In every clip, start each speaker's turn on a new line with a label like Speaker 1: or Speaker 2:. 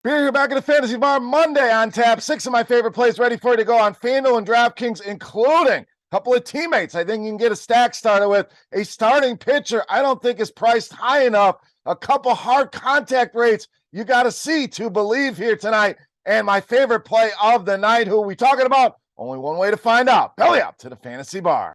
Speaker 1: Beer here back at the Fantasy Bar Monday on tap. 6 of my favorite plays ready for you to go on FanDuel and DraftKings, including a couple of teammates I think you can get a stack started with. A starting pitcher I don't think is priced high enough. A couple hard contact rates you got to see to believe here tonight. And my favorite play of the night, who are we talking about? Only one way to find out. Belly up to the Fantasy Bar.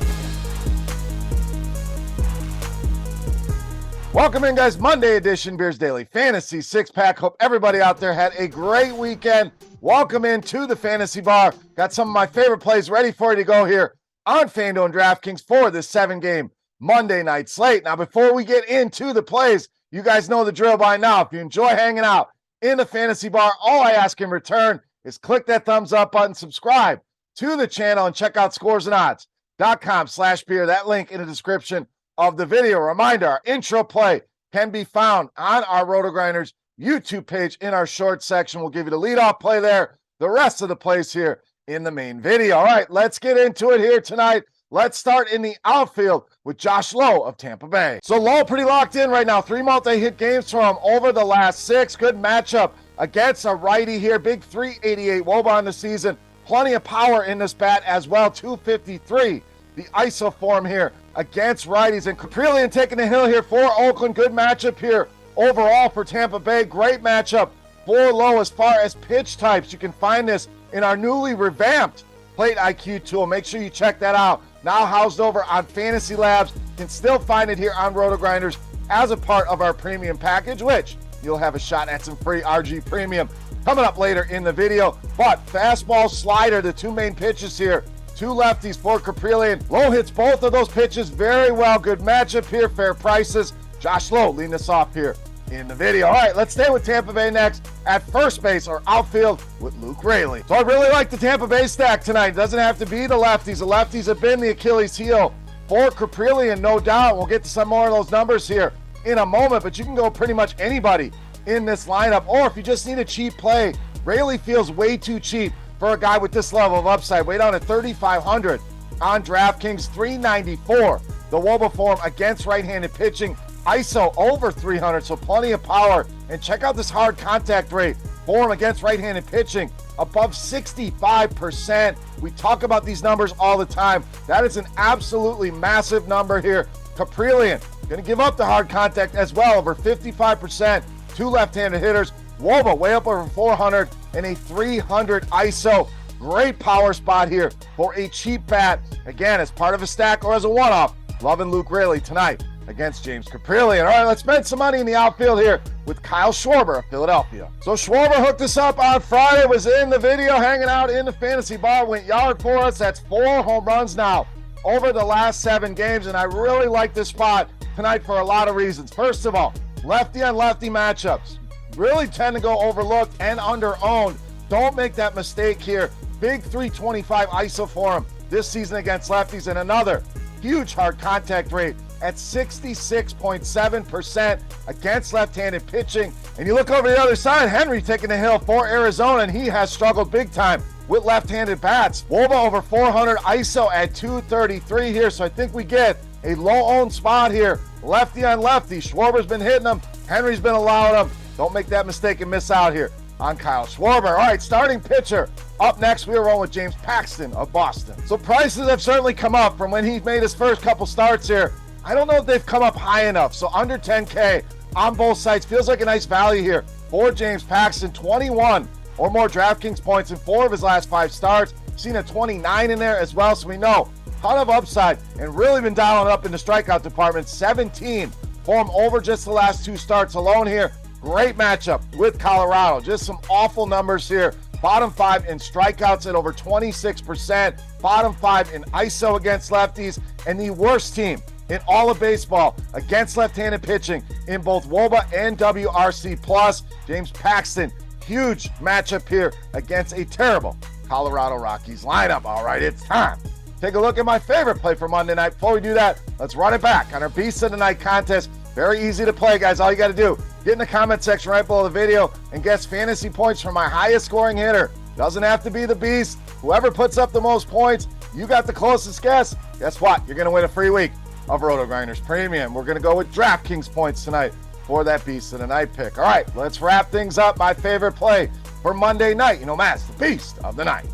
Speaker 1: Welcome in, guys. Monday edition, Beers Daily Fantasy Six-Pack. Hope everybody out there had a great weekend. Welcome into the Fantasy Bar. Got some of my favorite plays ready for you to go here on FanDuel and DraftKings for this 7-game Monday night slate. Now, before we get into the plays, you guys know the drill by now. If you enjoy hanging out in the Fantasy Bar, all I ask in return is click that thumbs up button, subscribe to the channel, and check out scoresandodds.com/beer. That link in the description of the video. Reminder, our intro play can be found on our RotoGrinders YouTube page in our short section. We'll give you the leadoff play there, the rest of the plays here in the main video. All right, let's get into it here tonight. Let's start in the outfield with Josh Lowe of Tampa Bay. So Lowe pretty locked in right now. 3 multi-hit games for him over the last 6. Good matchup against a righty here. Big 388 WOBA on the season. Plenty of power in this bat as well. 253. The ISO form here against righties, and Caprillion taking the hill here for Oakland. Good matchup here overall for Tampa Bay. Great matchup for Lowe as far as pitch types. You can find this in our newly revamped Plate IQ tool. Make sure you check that out. Now housed over on Fantasy Labs. You can still find it here on RotoGrinders as a part of our premium package, which you'll have a shot at some free RG Premium coming up later in the video. But fastball, slider, the 2 main pitches here. 2 lefties for Caprillion. Lowe hits both of those pitches very well. Good matchup here, fair prices. Josh Lowe leading us off here in the video. All right, let's stay with Tampa Bay next at first base or outfield with Luke Raley. So I really like the Tampa Bay stack tonight. It doesn't have to be the lefties. The lefties have been the Achilles heel for Caprillion, no doubt. We'll get to some more of those numbers here in a moment, but you can go pretty much anybody in this lineup. Or if you just need a cheap play, Raley feels way too cheap for a guy with this level of upside. Way down at 3,500 on DraftKings, 394. The WOBA form against right-handed pitching. ISO over 300, so plenty of power. And check out this hard contact rate. Form against right-handed pitching above 65%. We talk about these numbers all the time. That is an absolutely massive number here. Caprillion going to give up the hard contact as well, over 55%. 2 left-handed hitters. WOBA way up over 400 and a 300 ISO. Great power spot here for a cheap bat. Again, as part of a stack or as a one-off. Loving Luke Raley tonight against James Caprillion. All right, let's spend some money in the outfield here with Kyle Schwarber of Philadelphia. So Schwarber hooked us up on Friday, was in the video, hanging out in the Fantasy Bar, went yard for us. That's 4 home runs now over the last 7 games, and I really like this spot tonight for a lot of reasons. First of all, lefty on lefty matchups really tend to go overlooked and under-owned. Don't make that mistake here. Big 325 ISO for him this season against lefties, and another huge hard contact rate at 66.7% against left-handed pitching. And you look over the other side, Henry taking the hill for Arizona, and he has struggled big time with left-handed bats. WOBA over 400, ISO at 233 here, so I think we get a low-owned spot here. Lefty on lefty. Schwarber's been hitting them. Henry's been allowing them. Don't make that mistake and miss out here on Kyle Schwarber. All right, starting pitcher. Up next, we are rolling with James Paxton of Boston. So prices have certainly come up from when he made his first couple starts here. I don't know if they've come up high enough. So under 10K on both sides feels like a nice value here for James Paxton. 21 or more DraftKings points in 4 of his last 5 starts. Seen a 29 in there as well, so we know ton of upside and really been dialing up in the strikeout department. 17 for him over just the last 2 starts alone here. Great matchup with Colorado. Just some awful numbers here. Bottom 5 in strikeouts at over 26%. Bottom 5 in ISO against lefties. And the worst team in all of baseball against left-handed pitching in both WOBA and WRC+. James Paxton, huge matchup here against a terrible Colorado Rockies lineup. All right, it's time. Take a look at my favorite play for Monday night. Before we do that, let's run it back on our Beast of the Night contest. Very easy to play, guys. All you got to do, get in the comment section right below the video and guess fantasy points from my highest scoring hitter. Doesn't have to be the Beast. Whoever puts up the most points, you got the closest guess. Guess what? You're going to win a free week of RotoGrinders Premium. We're going to go with DraftKings points tonight for that Beast of the Night pick. All right, let's wrap things up. My favorite play for Monday night. You know, Matt's the Beast of the Night.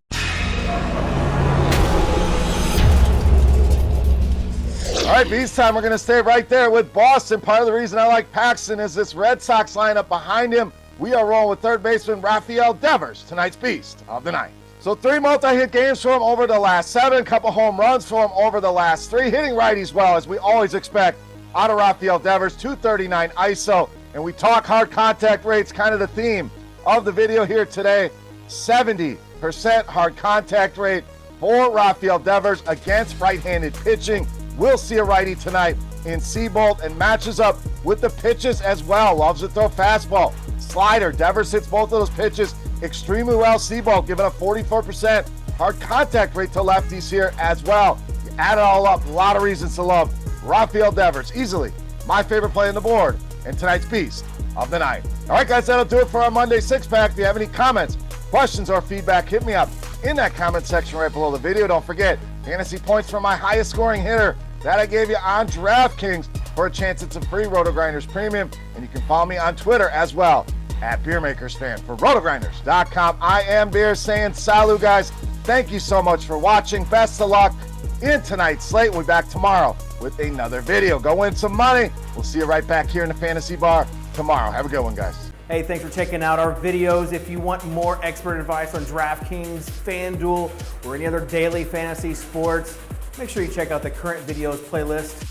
Speaker 1: All right, Beast time. We're going to stay right there with Boston. Part of the reason I like Paxton is this Red Sox lineup behind him. We are rolling with third baseman Raphael Devers, tonight's Beast of the Night. So 3 multi-hit games for him over the last 7, couple home runs for him over the last 3, hitting righties well, as we always expect out of Raphael Devers, 239 ISO, and we talk hard contact rates, kind of the theme of the video here today. 70% hard contact rate for Raphael Devers against right-handed pitching. We'll see a righty tonight in Seabolt, and matches up with the pitches as well. Loves to throw fastball, slider. Devers hits both of those pitches extremely well. Seabolt giving a 44% hard contact rate to lefties here as well. You add it all up, a lot of reasons to love Raphael Devers. Easily my favorite play on the board and tonight's Beast of the Night. All right, guys, that'll do it for our Monday six-pack. If you have any comments, questions, or feedback, hit me up in that comment section right below the video. Don't forget, fantasy points from my highest scoring hitter that I gave you on DraftKings for a chance at some free RotoGrinders Premium. And you can follow me on Twitter as well at Beermakersfan. For RotoGrinders.com, I am Beer saying salut, guys. Thank you so much for watching. Best of luck in tonight's slate. We'll be back tomorrow with another video. Go win some money. We'll see you right back here in the Fantasy Bar tomorrow. Have a good one, guys.
Speaker 2: Hey, thanks for checking out our videos. If you want more expert advice on DraftKings, FanDuel, or any other daily fantasy sports, make sure you check out the current videos playlist